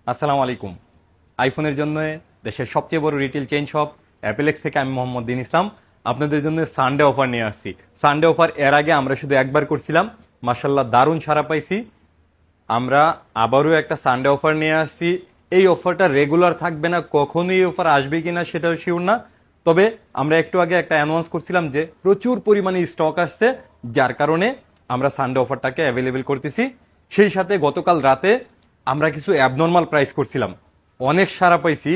আসসালামু আলাইকুম। আইফোনের জন্য দেশের সবচেয়ে বড় রিটেল চেইন শপ অ্যাপেলেক্স থেকে আমি মোহাম্মদ দিন ইসলাম আপনাদের জন্য সানডে অফার নিয়ে আসছি। সানডে অফার এর আগে আমরা শুধু একবার করছিলাম, মাশাল্লাহ দারুণ সাড়া পাইছি। আমরা আবারও একটা সানডে অফার নিয়ে আসছি। এই অফারটা রেগুলার থাকবে না, কখনোই এই অফার আসবে কিনা সেটাও শিওর না। তবে আমরা একটু আগে একটা অ্যানাউন্স করছিলাম যে প্রচুর পরিমাণে স্টক আসছে, যার কারণে আমরা সানডে অফারটাকে অ্যাভেলেবেল করতেছি। সেই সাথে গতকাল রাতে আমরা কিছু অ্যাবনর্মাল প্রাইস করছিলাম, অনেক সাড়া পাইছি।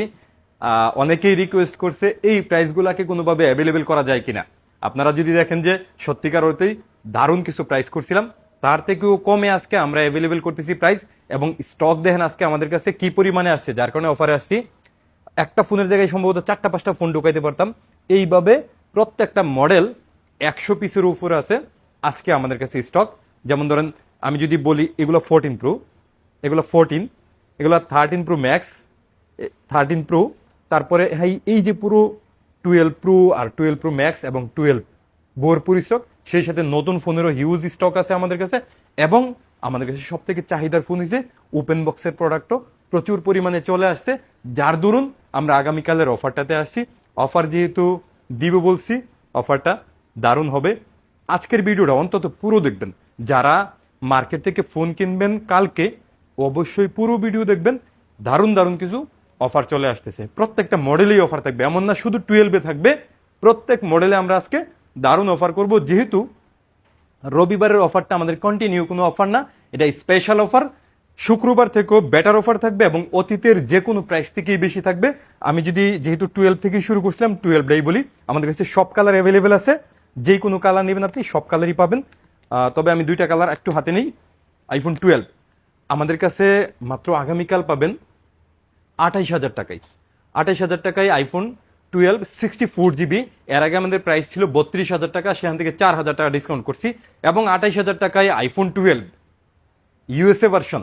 অনেকেই রিকোয়েস্ট করছে এই প্রাইসগুলোকে কোনোভাবে অ্যাভেলেবেল করা যায় কিনা। আপনারা যদি দেখেন যে সত্যিকার অর্থেই দারুণ কিছু প্রাইস করছিলাম, তার থেকেও কমে আজকে আমরা অ্যাভেলেবেল করতেছি প্রাইস। এবং স্টক দেখেন আজকে আমাদের কাছে কি পরিমাণে আসছে, যার কারণে অফারে আসছি। একটা ফোনের জায়গায় সম্ভবত 4টা 5টা ফোন ঢুকাইতে পারতাম। এইভাবে প্রত্যেকটা মডেল 100 পিসের উপরে আছে আজকে আমাদের কাছে স্টক। যেমন ধরেন আমি যদি বলি এগুলো 14 প্রো, এগুলো 14, এগুলো 13 প্রো ম্যাক্স, 13 প্রো, তারপরে এই যে পুরো 12 প্রো আর 12 প্রো ম্যাক্স এবং 12 ভরপুর স্টক। সেই সাথে নতুন ফোনেরও হিউজ স্টক আছে আমাদের কাছে। এবং আমাদের কাছে সব থেকে চাহিদার ফোন হয়েছে ওপেন বক্সের প্রোডাক্টও প্রচুর পরিমাণে চলে আসছে, যার দরুন আমরা আগামীকালের অফারটাতে আসছি। অফার যেহেতু দিব বলছি, অফারটা দারুণ হবে। আজকের ভিডিওটা অন্তত পুরো দেখবেন। যারা মার্কেট থেকে ফোন কিনবেন কালকে, অবশ্যই পুরো ভিডিও দেখবেন। দারুণ দারুণ কিছু অফার চলে আসতেছে, প্রত্যেকটা মডেলেই অফার থাকবে, এমন না শুধু 12-এ থাকবে। প্রত্যেক মডেলে আমরা আজকে দারুণ অফার করব। যেহেতু রবিবারের অফারটা আমাদের কন্টিনিউ কোনো অফার না, এটা স্পেশাল অফার। শুক্রবার থেকেও বেটার অফার থাকবে এবং অতীতের যে কোনো প্রাইস থেকেই বেশি থাকবে। আমি যদি যেহেতু 12 থেকে শুরু করছিলাম, 12টাই বলি। আমাদের কাছে সব কালার অ্যাভেলেবেল আছে, যে কোনো কালার নেবেন আপনি সব কালারই পাবেন। তবে আমি 2টা কালার একটু হাতে নেই। আইফোন 12 আমাদের কাছে মাত্র আগামীকাল পাবেন 28,000 টাকায়। 28,000 টাকায় আইফোন 12 64 GB। এর আগে আমাদের প্রাইস ছিল 32,000 টাকা, সেখান থেকে 4,000 টাকা ডিসকাউন্ট করছি। এবং 28,000 টাকায় আইফোন 12 ইউএসএ ভার্সন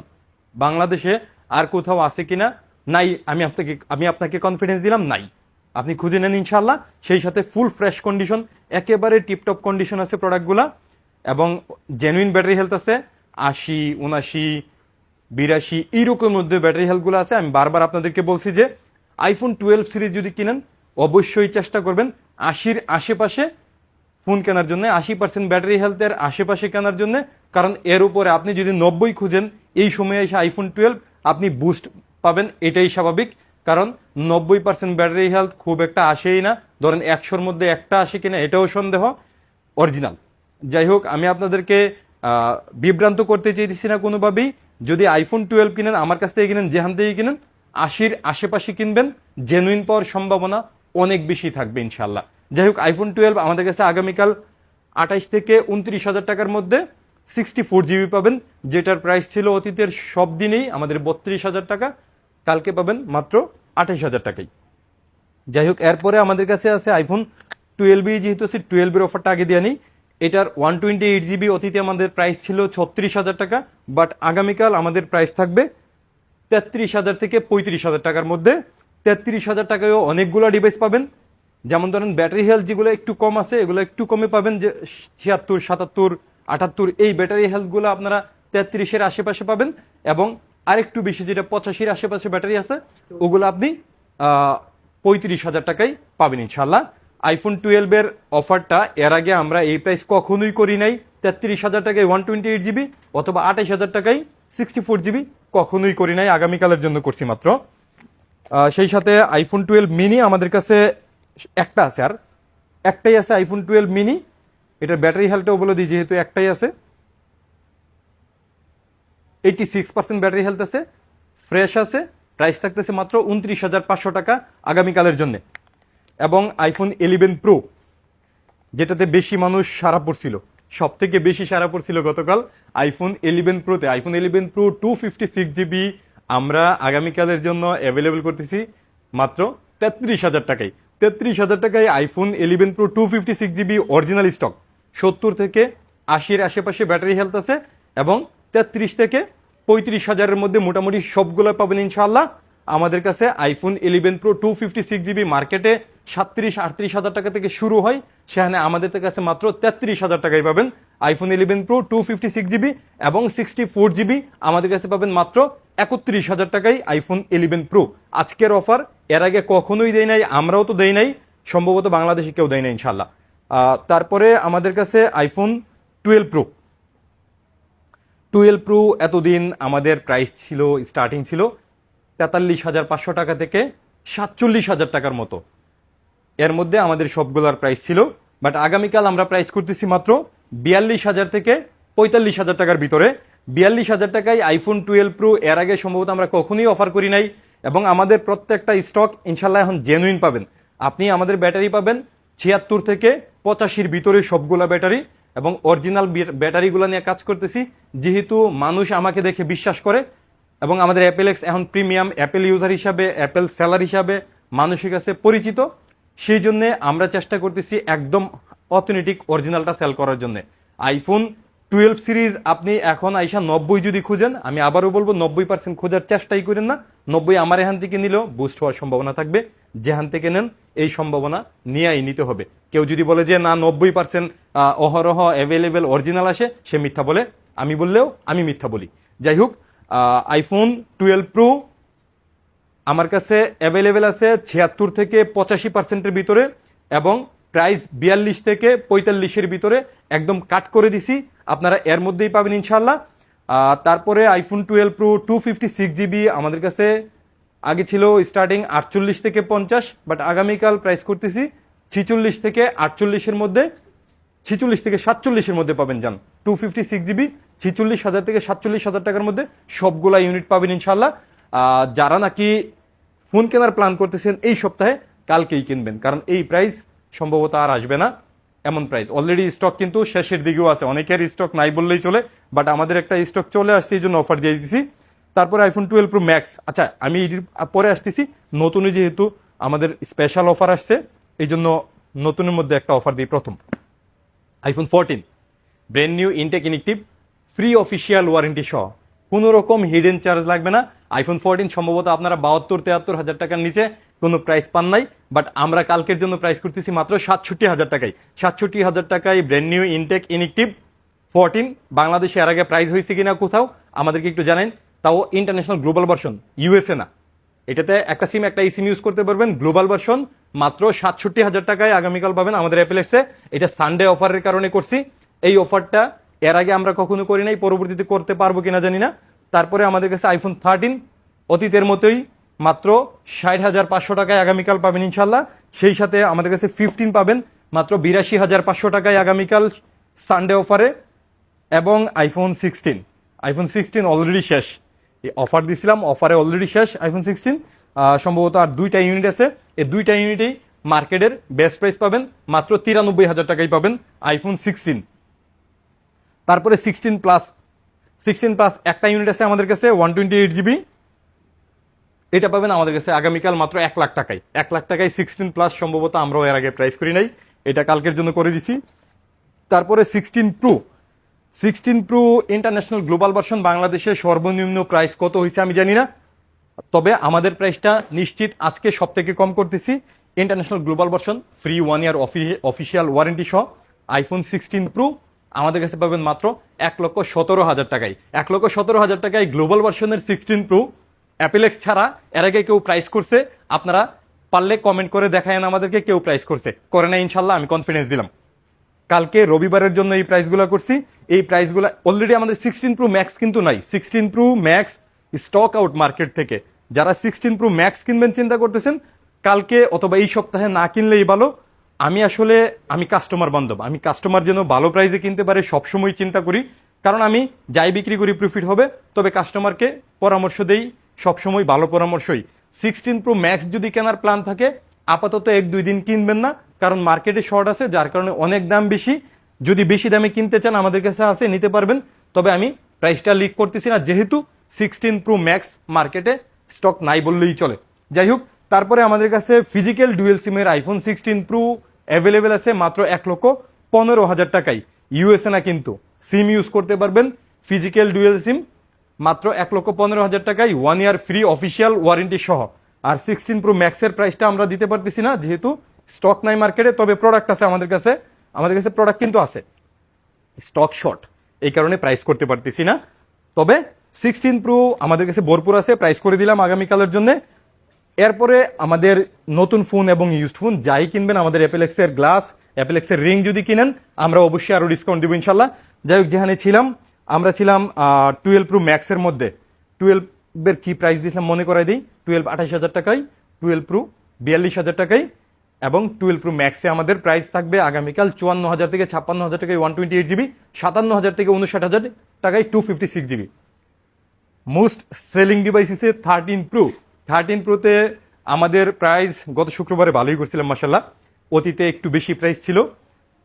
বাংলাদেশে আর কোথাও আছে কিনা নাই, আমি আপনাকে কনফিডেন্স দিলাম নাই, আপনি খুঁজে নেন ইনশাল্লাহ। সেই সাথে ফুল ফ্রেশ কন্ডিশন, একেবারে টিপটপ কন্ডিশন আছে প্রোডাক্টগুলা। এবং জেনুইন ব্যাটারি হেলথ আছে, 80, 79, 82 এইরকম মধ্যে ব্যাটারি হেলথগুলো আছে। আমি বারবার আপনাদেরকে বলছি যে আইফোন 12 সিরিজ যদি কিনেন অবশ্যই চেষ্টা করবেন 80-র আশেপাশে ফোন কেনার জন্য, 80% ব্যাটারি হেলথের আশেপাশে কেনার জন্য। কারণ এর উপরে আপনি যদি 90 খুঁজেন এই সময়ে এসে আইফোন 12 আপনি বুস্ট পাবেন, এটাই স্বাভাবিক। কারণ 90% ব্যাটারি হেলথ খুব একটা আসেই না, ধরেন 100-র মধ্যে একটা আসে কিনা এটাও সন্দেহ অরিজিনাল। যাই হোক, আমি আপনাদেরকে বিভ্রান্ত করতে চাইতেছি না কোনোভাবেই। যদি আইফোন 12 কিনেন আমার কাছ থেকে কিনেন, যেখান থেকে কিনেন 80-র আশেপাশে কিনবেন, জেনুইন পাওয়ার সম্ভাবনা অনেক বেশি থাকবে ইনশাল্লাহ। যাই হোক, আইফোন 12 আমাদের কাছে আগামীকাল 28 থেকে 29,000 টাকার মধ্যে 64 GB পাবেন, যেটার প্রাইস ছিল অতীতের সব দিনেই আমাদের 32,000 টাকা। কালকে পাবেন মাত্র 28,000 টাকায়। যাই হোক, এরপরে আমাদের কাছে আছে আইফোন 12, যেহেতু আছে 12-এর অফারটা আগে দিয়ে নিই। এটার 128 GB অতীতে আমাদের প্রাইস ছিল 36,000 টাকা, বাট আগামীকাল আমাদের প্রাইস থাকবে 33,000 থেকে 35,000 টাকার মধ্যে। 33,000 টাকায়ও অনেকগুলো ডিভাইস পাবেন। যেমন ধরেন ব্যাটারি হেলথ যেগুলো একটু কম আছে এগুলো একটু কমে পাবেন, যে 76, 77, 78 এই ব্যাটারি হেলথগুলো আপনারা 33-এর আশেপাশে পাবেন। এবং আরেকটু বেশি যেটা 85-র আশেপাশে ব্যাটারি আছে ওগুলো আপনি 35,000 টাকায় পাবেন ইনশাল্লাহ। আইফোন 12-এর অফারটা এর আগে আমরা এই প্রাইস কখনোই করি নাই। 33,000 টাকায় 128 GB অথবা 28,000 টাকায় 64 GB কখনোই করি নাই, আগামীকালের জন্য করছি মাত্র। সেই সাথে আইফোন 12 মিনি আমাদের কাছে একটা আছে, আর একটাই আছে আইফোন 12 মিনি। এটার ব্যাটারি হেলথটাও বলে দিই, যেহেতু একটাই আছে, 86% ব্যাটারি হেলথ আছে, ফ্রেশ আছে। প্রাইস থাকতেছে মাত্র 29,500 টাকা আগামীকালের জন্য। এবং আইফোন 11 প্রো, যেটাতে বেশি মানুষ সারা পড়ছিল, সব থেকে বেশি সারা পড়ছিল গতকাল আইফোন 11 প্রোতে। আইফোন 11 প্রো 256 GB আমরা আগামীকালের জন্য অ্যাভেলেবেল করতেছি মাত্র 33,000 টাকায়। 33,000 টাকায় iPhone 11 pro 256 GB original stock. 70 থেকে 80-র আশেপাশে ব্যাটারি হেলথ আছে এবং 33 থেকে 35,000-এর মধ্যে মোটামুটি সবগুলো পাবেন ইনশাআল্লাহ আমাদের কাছে। আইফোন 11 প্রো 256 GB মার্কেটে 37-38 হাজার টাকা থেকে শুরু হয়, সেখানে আমাদের কাছে মাত্র 33,000 টাকায় পাবেন আইফোন 11 প্রো 256GB এবং 64GB আমাদের কাছে পাবেন মাত্র 31,000 টাকায় আইফোন 11 প্রো। আজকের অফার এর আগে কখনোই দেয় নাই, আমরাও তো দেই নাই, সম্ভবত বাংলাদেশে কেউ দেয় না ইনশাল্লাহ। তারপরে আমাদের কাছে আইফোন 12 প্রো এতদিন আমাদের প্রাইস ছিল, স্টার্টিং ছিল 43,500 টাকা থেকে 47,000 টাকার মতো, এর মধ্যে আমাদের সবগুলোর প্রাইস ছিল। বাট আগামীকাল আমরা প্রাইস করতেছি মাত্র 42,000 থেকে 45,000 টাকার ভিতরে। 42,000 টাকায় আইফোন 12 প্রো এর আগে সম্ভবত আমরা কখনোই অফার করি নাই, এবং আমাদের প্রত্যেকটা স্টক ইনশাল্লাহ এখন জেনুইন পাবেন। আপনি আমাদের ব্যাটারি পাবেন 76 থেকে 85-র ভিতরে সবগুলা ব্যাটারি, এবং অরিজিনাল ব্যাটারিগুলো নিয়ে কাজ করতেছি, যেহেতু মানুষ আমাকে দেখে বিশ্বাস করে, এবং আমাদের অ্যাপেল এক্স এখন প্রিমিয়াম অ্যাপেল ইউজার হিসাবে, অ্যাপেল সেলার হিসাবে মানুষের কাছে পরিচিত। সেই জন্য আমরা চেষ্টা করতেছি একদম অথেন্টিক অরিজিনালটা সেল করার জন্য। আইফোন 12 সিরিজ আপনি এখন আইসা 90 যদি খুঁজেন, আমি আবারও বলবো 90% খোঁজার চেষ্টাই করেন না। 90 আমার এখান থেকে নিলেও বুস্ট হওয়ার সম্ভাবনা থাকবে, যেখান থেকে নেন এই সম্ভাবনা নিয়েই নিতে হবে। কেউ যদি বলে যে না 90% অহরহ অ্যাভেলেবেল অরিজিনাল আসে, সে মিথ্যা বলে, আমি বললেও আমি মিথ্যা বলি। যাই হোক, আইফোন 12 প্রো আমার কাছে অ্যাভেলেবেল আছে 76 থেকে 85%-এর ভিতরে, এবং প্রাইস 42 থেকে 45-এর ভিতরে একদম কাট করে দিছি, আপনারা এর মধ্যেই পাবেন ইনশাল্লাহ। তারপরে আইফোন 12 প্রো 256GB আমাদের কাছে আগে ছিল স্টার্টিং 48 থেকে 50, বাট আগামীকাল প্রাইস করতেছি 46 থেকে 48-এর মধ্যে, 46 থেকে 47-এর মধ্যে পাবেন। যান 256GB 46,000 থেকে 47,000 টাকার মধ্যে সবগুলা ইউনিট পাবেন ইনশাল্লাহ। যারা নাকি ফোন কেনার প্ল্যান করতেছেন এই সপ্তাহে, কালকেই কিনবেন, কারণ এই প্রাইস সম্ভবত আর আসবে না। এমন প্রাইস অলরেডি স্টক কিন্তু শেষের দিকেও আছে, অনেকের স্টক নাই বললেই চলে, বাট আমাদের একটা স্টক চলে আসছে, এই জন্য অফার দিয়ে দিচ্ছি। তারপরে আইফোন 12 প্রো ম্যাক্স, আচ্ছা আমি পরে আসতেছি, নতুনই যেহেতু আমাদের স্পেশাল অফার আসছে, এই জন্য নতুনের মধ্যে একটা অফার দিই। প্রথম iPhone 14 brand new intact inactive, free official warranty সহ, কোনো রকম হিডেন চার্জ লাগবে না। আইফোন 14 সম্ভবত আপনারা 72-73 হাজার টাকার নিচে কোনো প্রাইস পান নাই, বাট আমরা কালকের জন্য প্রাইস করতেছি মাত্র 67,000 টাকায়। 67,000 টাকায় ব্র্যান্ড নিউ ইনটেক ইনেকটিভ 14। বাংলাদেশে এর আগে প্রাইস হয়েছে কিনা কোথাও আমাদেরকে একটু জানেন, তাও ইন্টারন্যাশনাল গ্লোবাল ভার্সন, ইউএসএ না। এটাতে একটা সিম একটা সিম ইউজ করতে পারবেন, গ্লোবাল ভার্সন মাত্র 67,000 টাকায় আগামীকাল পাবেন আমাদের অ্যাপেল এক্সে। এটা সানডে অফারের কারণে করছি, এই অফারটা এর আগে আমরা কখনো করি নাই, পরবর্তীতে করতে পারবো কিনা জানি না। তারপরে আমাদের কাছে আইফোন 13 অতীতের মতোই মাত্র 60,500 টাকায় আগামীকাল পাবেন ইনশাল্লাহ। সেই সাথে আমাদের কাছে 15 পাবেন মাত্র 82,500 টাকায় আগামীকাল সানডে অফারে। এবং আইফোন 16 অলরেডি শেষ, অফার দিছিলাম, অফারে অলরেডি শেষ আইফোন 16। সম্ভবত আর 2টা ইউনিট আছে, এই 2টা ইউনিটেই মার্কেটের বেস্ট প্রাইস পাবেন, মাত্র 93,000 টাকায় পাবেন আইফোন 16। তারপরে 16 প্লাস একটা ইউনিট আছে আমাদের কাছে 128GB, এটা পাবেন আমাদের কাছে আগামীকাল মাত্র 1 লাখ টাকায়। 1 লাখ টাকায় 16 প্লাস সম্ভবত আমরাও এর আগে প্রাইস করি নাই, এটা কালকের জন্য করে দিছি। তারপরে 16 প্রো ইন্টারন্যাশনাল গ্লোবাল ভার্সন, বাংলাদেশের সর্বনিম্ন প্রাইস কত হয়েছে আমি জানি না, তবে আমাদের প্রাইসটা নিশ্চিত আজকে সব থেকে কম করতেছি। ইন্টারন্যাশনাল গ্লোবাল ভার্সন ফ্রি 1 ইয়ার অফিসিয়াল ওয়ারেন্টি সহ আইফোন 16 প্রো আমাদের কাছে পাবেন মাত্র 1,17,000 টাকায়। 1,17,000 টাকায় গ্লোবাল ভার্সনের 16 প্রো অ্যাপেল এক্স ছাড়া এর আগে কেউ প্রাইস করছে? আপনারা পারলে কমেন্ট করে দেখায়েন আমাদেরকে কেউ প্রাইস করছে, করে না ইনশাল্লাহ, আমি কনফিডেন্স দিলাম। কালকে রবিবারের জন্য এই প্রাইসগুলো করছি, এই প্রাইসগুলো অলরেডি আমাদের 16 প্রো ম্যাক্স কিন্তু নাই। 16 pro max stock out market থেকে। যারা 16 প্রো ম্যাক্স কিনবেন চিন্তা করতেছেন, কালকে অথবা এই সপ্তাহে না কিনলেই ভালো। আমি কাস্টমার বান্ধব, আমি কাস্টমার যেন ভালো প্রাইসে কিনতে পারে সবসময় চিন্তা করি, কারণ আমি যাই বিক্রি করি প্রফিট হবে, তবে কাস্টমারকে পরামর্শ দেই সবসময় ভালো পরামর্শই। 16 প্রো ম্যাক্স যদি কেনার প্ল্যান থাকে আপাতত 1-2 দিন কিনবেন না, কারণ মার্কেটে শর্ট আছে, যার কারণে অনেক দাম বেশি। যদি বেশি দামে কিনতে চান আমাদের কাছে আছে, নিতে পারবেন, তবে আমি প্রাইসটা লিক করতেছি না, যেহেতু 16 প্রো ম্যাক্স মার্কেটে স্টক নাই বললেই চলে। যাই হোক, তারপরে আমাদের কাছে ফিজিক্যাল ডুয়েল সিমের আইফোন 16 প্রো অ্যাভেলেবেল আছে মাত্র 1,15,000 টাকায়। ইউএসএ না, কিন্তু সিম ইউজ করতে পারবেন, ফিজিক্যাল ডুয়েল সিম মাত্র 1,15,000 টাকায় 1 ইয়ার ফ্রি অফিসিয়াল ওয়ারেন্টি সহ। আর 16 প্রো ম্যাক্সের প্রাইসটা আমরা দিতে পারতেছি না, যেহেতু স্টক নাই মার্কেটে, তবে প্রোডাক্ট আছে আমাদের কাছে প্রোডাক্ট কিন্তু আছে। স্টক শর্ট, এই কারণে প্রাইস করতে পারতেছি না। তবে 16 প্রো আমাদের কাছে ভরপুর আছে, প্রাইস করে দিলাম আগামীকালের জন্য। এরপরে আমাদের নতুন ফোন এবং ইউজড ফোন যাই কিনবেন, আমাদের অ্যাপেলেক্সের গ্লাস, অ্যাপেলেক্সের রিং যদি কিনেন, আমরা অবশ্যই আরো ডিসকাউন্ট দিব ইনশাল্লাহ। যাই হোক, যেখানে ছিলাম আমরা ছিলাম 12 প্রো ম্যাক্সের মধ্যে। 12 এর কি প্রাইস দিয়েছিলাম মনে করাই দিই। 12 28,000 টাকায়, 12 প্রো 42,000 টাকায়, এবং 12 প্রো ম্যাক্সে আমাদের প্রাইস থাকবে আগামীকাল 54,000 থেকে 56,000 টাকায় 128 জিবি, 57,000 থেকে 59,000 টাকায় 256 জিবি। মোস্ট সেলিং ডিভাইস হিসেবে 13 প্রো। 13 প্রোতে আমাদের প্রাইস গত শুক্রবারে ভালোই করছিলাম মাসাল্লাহ, অতীতে একটু বেশি প্রাইস ছিল,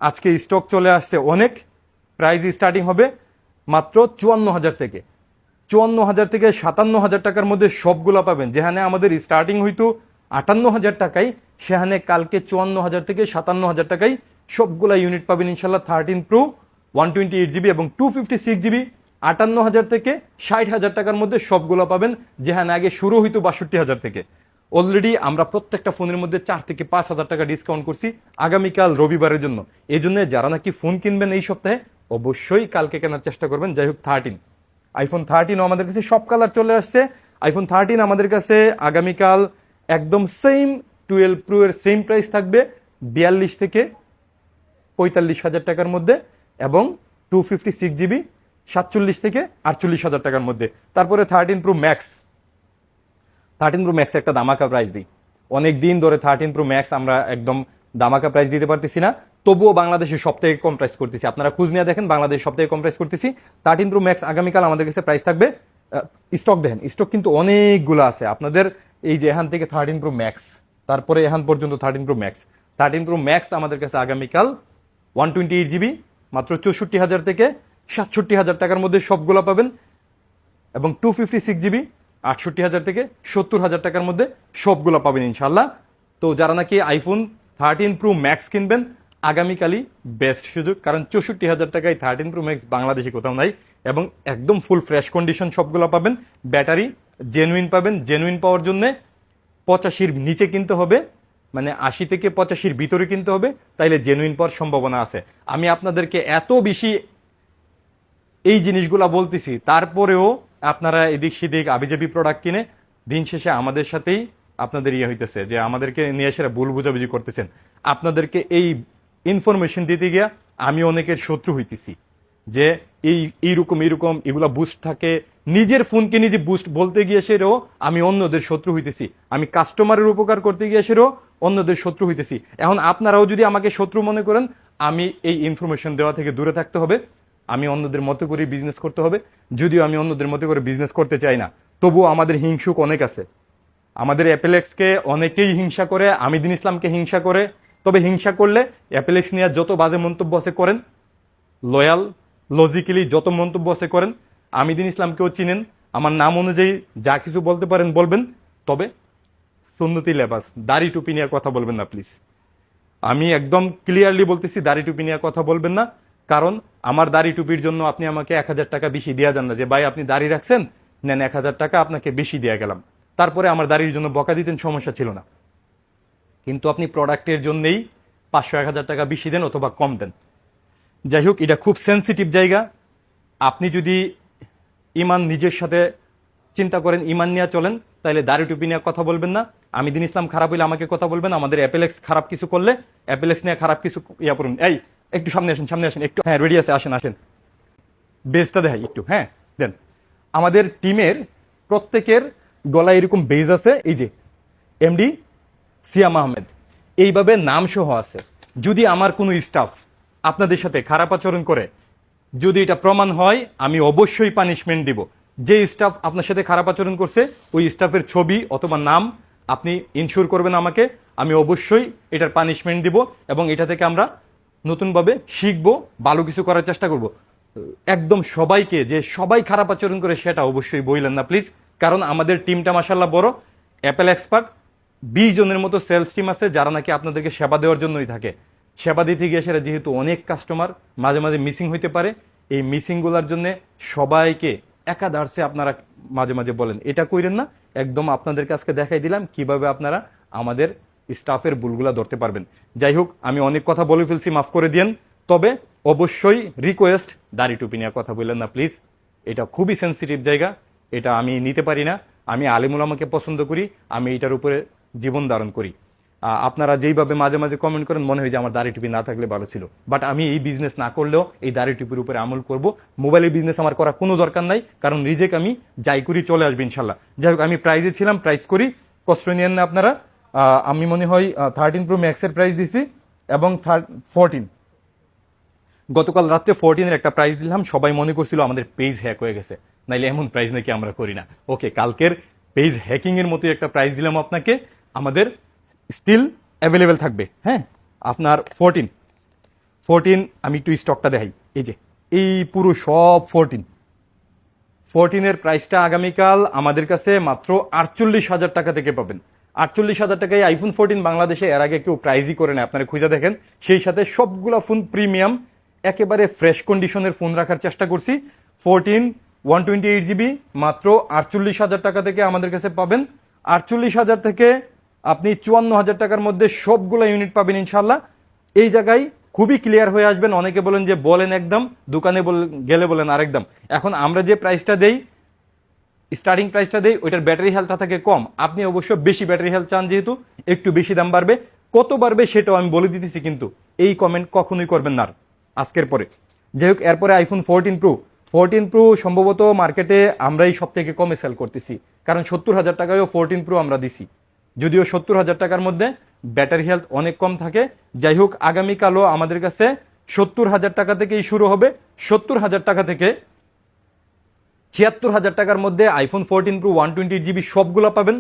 আজকে স্টক চলে আসছে অনেক। প্রাইস স্টার্টিং হবে মাত্র 54,000 থেকে, 54,000 থেকে 57,000 টাকার মধ্যে সবগুলো পাবেন। যেখানে আমাদের স্টার্টিং হইতো 58,000 টাকায়, সেখানে কালকে 54,000 থেকে 57,000 টাকায় সবগুলা ইউনিট পাবেন ইনশাল্লাহ। 13 প্রো 128 জিবি এবং 256 জিবি 58,000 থেকে 60,000 টাকার মধ্যে সবগুলো পাবেন, যেখানে আগে শুরু হইতো 62,000 থেকে। অলরেডি আমরা প্রত্যেকটা ফোনের মধ্যে 4 থেকে 5,000 টাকা ডিসকাউন্ট করছি আগামীকাল রবিবারের জন্য। এই জন্য যারা নাকি ফোন কিনবেন এই সপ্তাহে, অবশ্যই কালকে কেনার চেষ্টা করবেন। যাই হোক, আইফোন 13 আমাদের কাছে সব কালার চলে আসছে। আইফোন 13 আমাদের কাছে আগামীকাল একদম সেম 12 প্রো এর সেম প্রাইস থাকবে 42 থেকে 45,000 টাকার মধ্যে, এবং 256 জিবি 47 থেকে 48,000 টাকার মধ্যে। তারপরে 13 প্রো ম্যাক্স, 13 প্রো ম্যাক্স একটা দামাকা প্রাইস দিই। অনেক দিন ধরে 13 প্রো ম্যাক্স আমরা একদম দামাকা প্রাইস দিতে পারতেছি না, তবুও বাংলাদেশে সব থেকে কম প্রাইস করতেছি। আপনারা খুঁজ নিয়ে দেখেন, বাংলাদেশ সব থেকে কম প্রাইস করতেছি। 13 প্রো ম্যাক্স আগামীকাল আমাদের কাছে প্রাইস থাকবে, স্টক দেখেন, স্টক কিন্তু অনেকগুলো আছে আপনাদের। এই যে এখান থেকে 13 প্রো ম্যাক্স, তারপরে এখান পর্যন্ত 13 প্রো ম্যাক্স। 13 প্রো ম্যাক্স আমাদের কাছে আগামীকাল 128 জিবি মাত্র 64,000 থেকে 67,000 টাকার মধ্যে সবগুলো পাবেন, এবং 256 জিবি 68,000 থেকে 70,000 টাকার মধ্যে সবগুলো পাবেন ইনশাল্লাহ। তো যারা নাকি আইফোন 13 প্রো ম্যাক্স কিনবেন, আগামীকালই বেস্ট সুযোগ, কারণ 64,000 টাকায় 13 প্রো ম্যাক্স বাংলাদেশে কোথাও নাই, এবং একদম ফুল ফ্রেশ কন্ডিশন সবগুলো পাবেন। ব্যাটারি জেনুইন পাবেন। জেনুইন পাওয়ার জন্য 85-র নিচে কিনতে হবে, মানে 80 থেকে 85-র ভিতরে কিনতে হবে, তাইলে জেনুইন পাওয়ার সম্ভাবনা আছে। আমি আপনাদেরকে এত বেশি এই জিনিসগুলা বলতেছি, তারপরেও আপনারা এদিক সেদিক আবিজাবি প্রোডাক্ট কিনে দিন শেষে আমাদের সাথেই আপনাদের ইয়ে হইতেছে যে আমাদেরকে নিয়ে এসে ভুল বুঝাবুঝি করতেছেন। আপনাদেরকে এই ইনফরমেশন দিতে গিয়া আমি অনেকের শত্রু হইতেছি, যে এইরকম এগুলা বুস্ট থাকে। নিজের ফোনকে নিজে বুস্ট বলতে গিয়ে সেরেও আমি অন্যদের শত্রু হইতেছি। আমি কাস্টমারের উপকার করতে গিয়ে সেরেও অন্যদের শত্রু হইতেছি। এখন আপনারাও যদি আমাকে শত্রু মনে করেন, আমি এই ইনফরমেশন দেওয়া থেকে দূরে থাকতে হবে। আমি অন্যদের মতো করে বিজনেস করতে হবে। যদিও আমি অন্যদের মতো করে বিজনেস করতে চাই না, তবুও আমাদের হিংসুক অনেক আছে। আমাদের অ্যাপেলেক্সকে অনেকেই হিংসা করে, আমি দিন ইসলামকে হিংসা করে। তবে হিংসা করলে অ্যাপেলেক্স নিয়ে যত বাজে মন্তব্য আছে করেন, লয়াল লজিক্যালি যত মন্তব্য আছে করেন। আমি দিন ইসলামকেও চিনেন, আমার নাম অনুযায়ী যা কিছু বলতে পারেন বলবেন, তবে সুন্নতি লেবাস দাড়ি টুপি নিয়ে কথা বলবেন না প্লিজ। আমি একদম ক্লিয়ারলি বলতেছি, দাড়ি টুপি নিয়ে কথা বলবেন না। কারণ আমার দাড়ি টুপির জন্য আপনি আমাকে 1,000 টাকা বেশি দেওয়া যান না, যে ভাই আপনি দাড়ি রাখছেন, নেন 1,000 টাকা আপনাকে বেশি দেওয়া গেলাম। তারপরে আমার দাড়ির জন্য বকা দিতেন, সমস্যা ছিল না। কিন্তু আপনি প্রোডাক্টের জন্যই 500-1,000 টাকা বেশি দেন অথবা কম দেন। যাই হোক, এটা খুব সেন্সিটিভ জায়গা। আপনি যদি ইমান নিজের সাথে চিন্তা করেন, ইমান নিয়ে চলেন, তাহলে দাড়ি টুপি নিয়ে কথা বলবেন না। আমি দিন ইসলাম খারাপ হইলে আমাকে কথা বলবেন, আমাদের অ্যাপেলেক্স খারাপ কিছু করলে অ্যাপেলেক্স নিয়ে খারাপ কিছু ইয়া করুন। এই একটু সামনে আসেন একটু। হ্যাঁ, রেডি আছে, আসেন বেজটা দেখাই একটু। হ্যাঁ দেন। আমাদের টিমের প্রত্যেকের গলায় এরকম বেজ আছে, এই যে এমডি সিয়াম আহমেদ এইভাবে নাম সহ আছে। যদি আমার কোনো স্টাফ আপনাদের সাথে খারাপ আচরণ করে, যদি এটা প্রমাণ হয়, আমি অবশ্যই পানিশমেন্ট দিব। যে স্টাফ আপনার সাথে খারাপ আচরণ করছে, ওই স্টাফের ছবি অথবা নাম আপনি ইনশিওর করবেন আমাকে, আমি অবশ্যই এটার পানিশমেন্ট দিব, এবং এটা থেকে আমরা নতুনভাবে শিখবো, ভালো কিছু করার চেষ্টা করব। একদম সবাইকে যে সবাই খারাপ আচরণ করে সেটা অবশ্যই বললেন না প্লিজ। কারণ আমাদের টিমটা মাশাআল্লাহ বড়, অ্যাপেল এক্সপার্ট 20 জনের মতো সেলস টিম আছে, যারা নাকি আপনাদেরকে সেবা দেওয়ার জন্যই থাকে। সেবা দিতে গিয়ে সেটা যেহেতু অনেক কাস্টমার মাঝে মাঝে মিসিং হইতে পারে, এই মিসিংগুলোর জন্য সবাইকে একাধারসে আপনারা মাঝে মাঝে বলেন, এটা কইরেন না। একদম আপনাদেরকে আজকে দেখাই দিলাম কিভাবে আপনারা আমাদের স্টাফের ভুলগুলা ধরতে পারবেন। যাই হোক, আমি অনেক কথা বলে ফেলছি, মাফ করে দিয়েন। তবে অবশ্যই রিকোয়েস্ট, দাড়ি টুপি নিয়ে কথা বললেন না প্লিজ, এটা খুবই সেন্সিটিভ জায়গা, এটা আমি নিতে পারি না। আমি আলিমুল আমাকে পছন্দ করি, আমি এটার উপরে জীবন ধারণ করি। আপনারা যেইভাবে মাঝে মাঝে কমেন্ট করেন মনে হয় যে আমার দাড়ি টুপি না থাকলে ভালো ছিল, বাট আমি এই বিজনেস না করলেও এই দাড়ি টুপির উপরে আমল করব। মোবাইলের বিজনেস আমার করা কোনো দরকার নাই, কারণ রিজেক্ট আমি যাই করি চলে আসবে ইনশাল্লাহ। যাই হোক, আমি প্রাইজে ছিলাম, প্রাইস করি, কষ্ট নিয়েন না আপনারা। আমি মনে হয় 13 প্রো ম্যাক্সের প্রাইস দিছি এবং 14, গতকাল রাত্রে 14-এর একটা প্রাইস দিলাম, সবাই মনে করছিল আমাদের পেজ হ্যাক হয়ে গেছে, নাইলে এমন প্রাইস নাকি আমরা করি না। ওকে, কালকের পেজ হ্যাকিং এর মতো একটা প্রাইস দিলাম আপনাকে, আমাদের স্টিল অ্যাভেলেবেল থাকবে। হ্যাঁ, আপনার 14 আমি একটু স্টকটা দেখাই। এই যে এই পুরো সব 14-এর প্রাইসটা আগামীকাল আমাদের কাছে মাত্র 48,000 টাকা থেকে পাবেন। 48,000 টাকায় আইফোন 14 বাংলাদেশে এর আগে কেউ প্রাইজই করে না, আপনারা খুঁজে দেখেন। সেই সাথে সবগুলা ফোন প্রিমিয়াম, একেবারে ফ্রেশ কন্ডিশনের ফোন রাখার চেষ্টা করছি। 14 128GB মাত্র 48,000 টাকা থেকে আমাদের কাছে পাবেন। 48,000 থেকে আপনি 54,000 টাকার মধ্যে সবগুলো ইউনিট পাবেন ইনশাল্লাহ। এই জায়গায় খুবই ক্লিয়ার হয়ে আসবেন। অনেকে বলেন যে বলেন একদম, দোকানে গেলে বলেন আরেক দাম। এখন আমরা যে প্রাইসটা দেই, স্টার্টিং প্রাইসটা দেই, ওইটার ব্যাটারি হেলথটা থাকে কম। আপনি অবশ্য বেশি ব্যাটারি হেলথ চান, যেহেতু একটু বেশি দাম বাড়বে। কত বাড়বে সেটাও আমি বলে দিতেছি, কিন্তু এই কমেন্ট কখনোই করবেন না আজকের পরে। যাই হোক, এরপরে আইফোন 14 প্রো সম্ভবত মার্কেটে আমরাই সব থেকে কমে সেল করতেছি, কারণ 70,000 টাকায়ও 14 প্রো আমরা দিছি, যদিও 70,000 টাকার মধ্যে ব্যাটারি হেলথ অনেক কম থাকে। যাই হোক, আগামীকালও আমাদের কাছে 70,000 টাকা থেকেই শুরু হবে। 70,000 টাকা থেকে 76,000 টাকার মধ্যে আইফোন 14 প্রো 128GB সবগুলো পাবেন।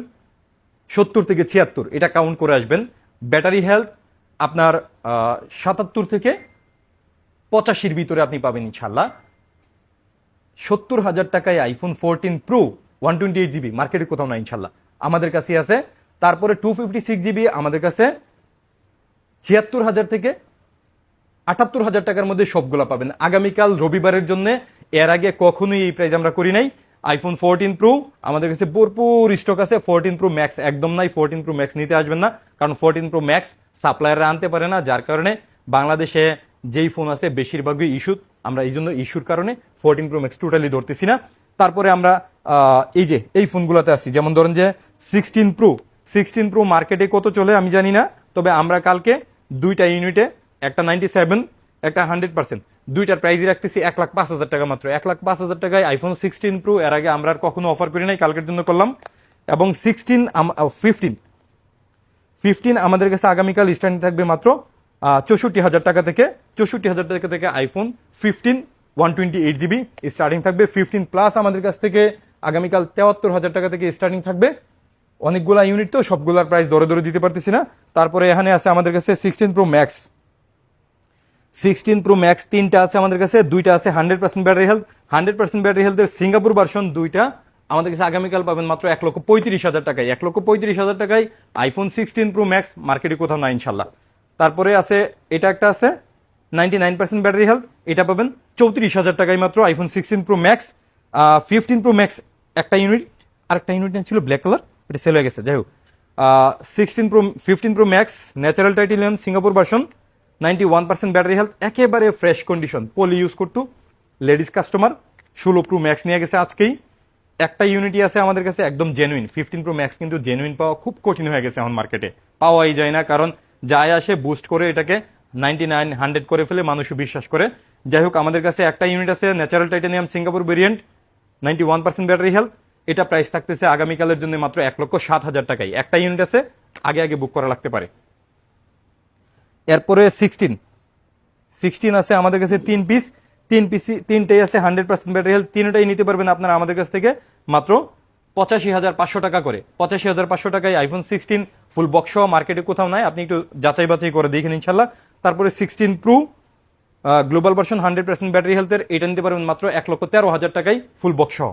70 থেকে 76 এটা কাউন্ট করে আসবেন। ব্যাটারি হেলথ আপনার 77 থেকে 85-র ভিতরে আপনি পাবেন ইনশাল্লাহ। 70,000 টাকায় আইফোন 14 প্রো 128GB মার্কেটে কোথাও না ইনশাল্লাহ, আমাদের কাছে আছে। তারপরে 256GB আমাদের কাছে 76,000 থেকে 78,000 টাকার মধ্যে সবগুলো পাবেন আগামীকাল রবিবারের জন্য। এর আগে কখনোই এই প্রাইস আমরা করি নাই। আইফোন 14 প্রো আমাদের কাছে ভরপুর স্টক আছে। 14 প্রো ম্যাক্স একদম নাই, 14 প্রো ম্যাক্স নিতে আসবেন না, কারণ 14 প্রো ম্যাক্স সাপ্লায়াররা আনতে পারে না, যার কারণে বাংলাদেশে যেই ফোন আছে বেশিরভাগই ইস্যু। আমরা এই জন্য ইস্যুর কারণে 14 প্রো ম্যাক্স টোটালি ধরতেছি না। তারপরে আমরা এই ফোনগুলোতে আসছি, যেমন ধরেন যে 16 প্রো মার্কেটে কত চলে আমি জানি না, তবে আমরা কালকে দুইটা ইউনিটে, একটা 97 একটা 100%, দুইটার প্রাইস রাখতেছি 1,05,000 টাকা মাত্র। 1,05,000 টাকায় আইফোন 16 প্রো এর আগে আমরা আর কখনো অফার করি নাই, কালকের জন্য করলাম। এবং 15 আমাদের কাছে আগামীকাল স্ট্যান্ড থাকবে মাত্র 64,000 টাকা থেকে। 64,000 টাকা থেকে আইফোন 15 128GB স্টার্টিং থাকবে। 15 প্লাস আমাদের কাছ থেকে আগামীকাল 73,000 টাকা থেকে স্টার্টিং থাকবে। অনেকগুলা ইউনিট তো সবগুলার প্রাইস দরে দরে দিতে পারতেছি না। তারপরে এখানে আছে আমাদের কাছে 16 প্রো ম্যাক্স। 16 প্রো ম্যাক্স তিনটা আছে আমাদের কাছে, দুইটা আছে 100% ব্যাটারি হেলথ। 100% ব্যাটারি হেলথের সিঙ্গাপুর ভার্সন দুইটা আমাদের কাছে আগামীকাল পাবেন মাত্র 1,35,000 টাকায়। 1,35,000 টাকায় আইফোন 16 প্রো ম্যাক্স মার্কেটে কোথাও না ইনশাল্লাহ। তারপরে আছে এটা একটা আছে 99% ব্যাটারি হেলথ, এটা পাবেন 34,000 টাকায় মাত্র iPhone 16 pro max. 15 pro max একটা ইউনিট, আরেকটা ইউনিট ছিল ব্ল্যাক কালার, এটা সেল হয়ে গেছে। যাই হোক, 15 pro max natural titanium Singapore version, 91% battery health, একেবারে ফ্রেশ কন্ডিশন, পলি ইউজ করতো লেডিস কাস্টমার। 16 প্রো ম্যাক্স নিয়ে গেছে আজকেই। একটা ইউনিটি আছে আমাদের কাছে একদম জেনুইন 15 প্রো ম্যাক্স, কিন্তু জেনুইন পাওয়া খুব কঠিন হয়ে গেছে এখন মার্কেটে, পাওয়াই যায় না, কারণ যায় আসে বুস্ট করে এটাকে 99 100 করে ফেলে, মানুষও বিশ্বাস করে। যাই হোক, আমাদের কাছে একটা ইউনিট আছে natural titanium Singapore variant, 91% battery health, এটা প্রাইস থাকতেছে আগামীকালের জন্য মাত্র 1,07,000 টাকায়। একটা ইউনিট আছে, আগে বুক করা লাগতে পারে। এরপরে 16 আছে আমাদের কাছে 3 পিস, তিনটাই আছে 100% ব্যাটারি হেলথ, তিনটাই নিতে পারবেন আপনারা আমাদের কাছ থেকে মাত্র 85,500 টাকা করে। 85,500 টাকায় আইফোন 16 ফুল বক্স সহ মার্কেটে কোথাও নাই, আপনি একটু যাচাই বাছাই করে দেখেন ইনশাল্লাহ। তারপরে 16 প্রো গ্লোবাল ভার্সন 100% ব্যাটারি হেলথের, এটা নিতে পারবেন মাত্র 1,13,000 টাকায় ফুল বক্স সহ।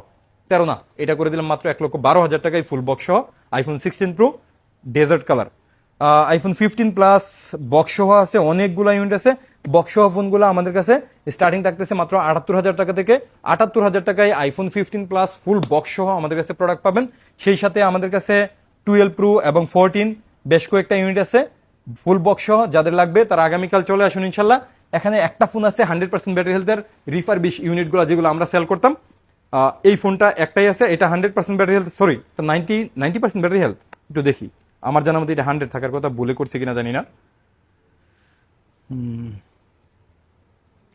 13 না, এটা করে দিলাম মাত্র 1,12,000 টাকায় ফুল বক্স সহ iPhone 16 pro dessert colour. IPhone 15 plus box সহ আছে, অনেকগুলো ইউনিট আছে। বক্স সহ ফোনগুলো আমাদের কাছে স্টার্টিং থাকতেছে মাত্র 78,000 টাকা থেকে। 78,000 টাকায় আইফোন 15 প্লাস ফুল বক্স সহ আমাদের কাছে প্রোডাক্ট পাবেন। সেই সাথে আমাদের কাছে 12 প্রো এবং 14 বেশ কয়েকটা ইউনিট আছে ফুল বক্স সহ, যাদের লাগবে তারা আগামীকাল চলে আসুন ইনশাল্লাহ। এখানে একটা ফোন আছে 100% ব্যাটারি হেলথের রিফারবিশ ইউনিটগুলো যেগুলো আমরা সেল করতাম। এই ফোনটা একটাই আছে, এটা 100% battery health, sorry 90% battery health. একটু দেখি, আমার জানার মধ্যে এটা 100 থাকার কথা, ভুলে করছি কিনা জানি না।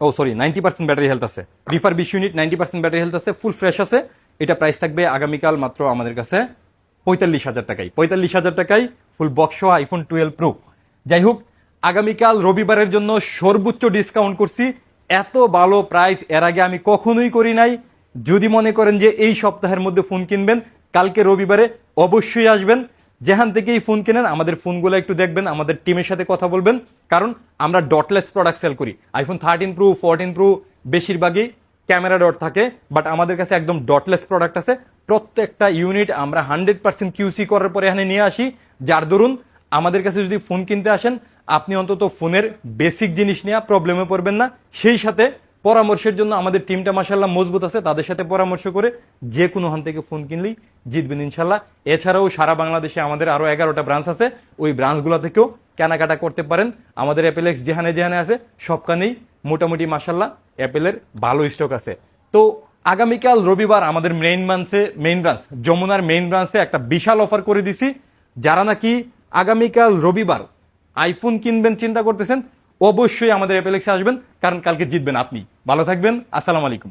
ও সরি, 90% ব্যাটারি হেলথ আছে, রিফারবিশ ইউনিট 90% ব্যাটারি হেলথ আছে, ফুল ফ্রেশ আছে। এটা প্রাইস থাকবে আগামীকাল মাত্র আমাদের কাছে 45,000 টাকায়। 45,000 টাকায় ফুল বক্স সহ আইফোন 12 প্রো। যাই হোক, আগামীকাল রবিবারের জন্য সর্বোচ্চ ডিসকাউন্ট করছি। এত ভালো প্রাইস এর আগে আমি কখনোই করি নাই। যদি মনে করেন যে এই সপ্তাহের মধ্যে ফোন কিনবেন, কালকে রবিবারে অবশ্যই আসবেন। যেখান থেকে এই ফোন কেনেন আমাদের ফোনগুলো একটু দেখবেন, আমাদের টিমের সাথে কথা বলবেন, কারণ আমরা ডটলেস প্রোডাক্ট সেল করি। আইফোন 13 প্রো 14 প্রো বেশিরভাগই ক্যামেরা ডট থাকে, বাট আমাদের কাছে একদম ডটলেস প্রোডাক্ট আছে। প্রত্যেকটা ইউনিট আমরা 100% কিউসি করার পরে এখানে নিয়ে আসি, যার দরুন আমাদের কাছে যদি ফোন কিনতে আসেন আপনি অন্তত ফোনের বেসিক জিনিস নিয়ে প্রবলেমে পড়বেন না। সেই সাথে পরামর্শের জন্য আমাদের টিমটা মাশাআল্লাহ মজবুত আছে, তাদের সাথে পরামর্শ করে যে কোনো হান থেকে ফোন কিনলেই জিতবেন ইনশাল্লাহ। এছাড়াও সারা বাংলাদেশে আমাদের আরো 11টা ব্রাঞ্চ আছে, ওই ব্রাঞ্চগুলো থেকেও কেনাকাটা করতে পারেন। আমাদের অ্যাপেলেক্স যেখানে যেখানে আছে সবখানেই মোটামুটি মাশাআল্লাহ অ্যাপেলের ভালো স্টক আছে। তো আগামীকাল রবিবার আমাদের মেইন ব্রাঞ্চ যমুনার মেইন ব্রাঞ্চে একটা বিশাল অফার করে দিছি। যারা নাকি আগামীকাল রবিবার আইফোন কিনবেন চিন্তা করতেছেন, অবশ্যই আমাদের অ্যাপেলেক্সে আসবেন, কারণ কালকে জিতবেন আপনি। ভালো থাকবেন, আসসালামু আলাইকুম।